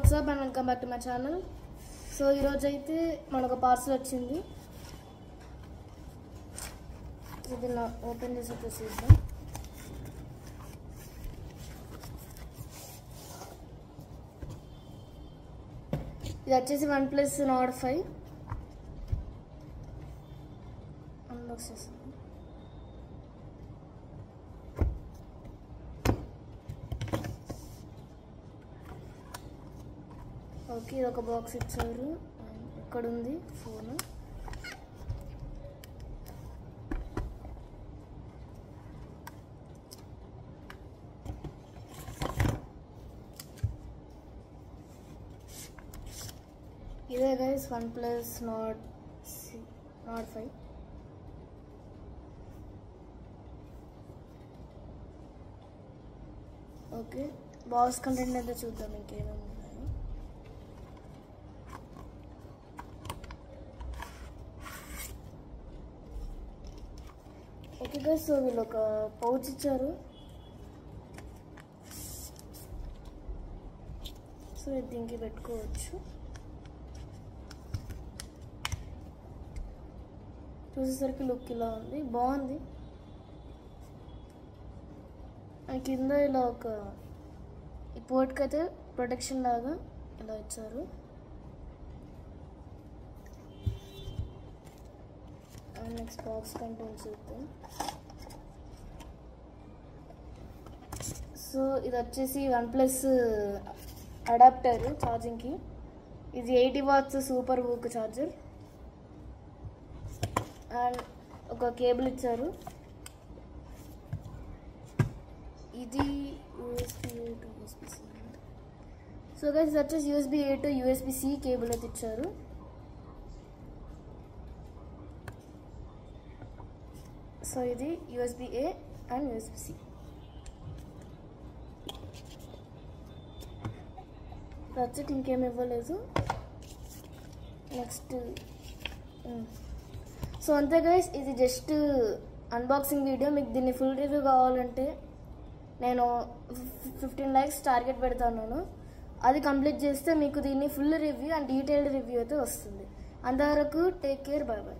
WhatsApp and welcome back to my channel. So ఈరోజు అయితే మనకు పార్సల్ వచ్చింది. ఇది ఓపెన్ చేసి చూద్దాం. ఇది వచ్చేసి OnePlus Nord 5 అన్బాక్స్ చేస్తాను. ఓకే, ఇది ఒక బాక్స్ ఇచ్చారు. ఇక్కడ ఉంది ఫోన్. ఇదే guys OnePlus Nord 5. Okay, box content అయితే చూద్దాం ఇంకేమేమి ఉన్నాయో. ఓకే గైస్, సో వీళ్ళు ఒక పౌచ్ ఇచ్చారు. సో ఇది దీనికి పెట్టుకోవచ్చు. చూసేసరికి లుక్ ఇలా ఉంది, బాగుంది. అండ్ కింద ఇలా ఒక ఈ పోర్ట్కి అయితే ప్రొటెక్షన్ లాగా ఇలా ఇచ్చారు. అండ్ నెక్స్ట్ బాక్స్ కంటెంట్ చూద్దాం. సో ఇది వచ్చేసి OnePlus అడాప్టర్ ఛార్జింగ్కి. ఇది 80 watts super VOOC charger. And ఒక కేబుల్ ఇచ్చారు. ఇది USB-A to USB-C. So guys ఇది వచ్చేసి USB-A to USB-C కేబుల్ అయితే ఇచ్చారు. సో ఇది USB-A అండ్ USB-C. వచ్చేసి ఇంకేం ఇవ్వలేదు. నెక్స్ట్ సో అంతే గైస్, ఇది జస్ట్ అన్బాక్సింగ్ వీడియో. మీకు దీన్ని ఫుల్ రివ్యూ కావాలంటే నేను 15 likes టార్గెట్ పెడతాను. అది కంప్లీట్ చేస్తే మీకు దీన్ని full review and detailed review అయితే వస్తుంది. అంతవరకు టేక్ కేర్, బాయ్ బాయ్.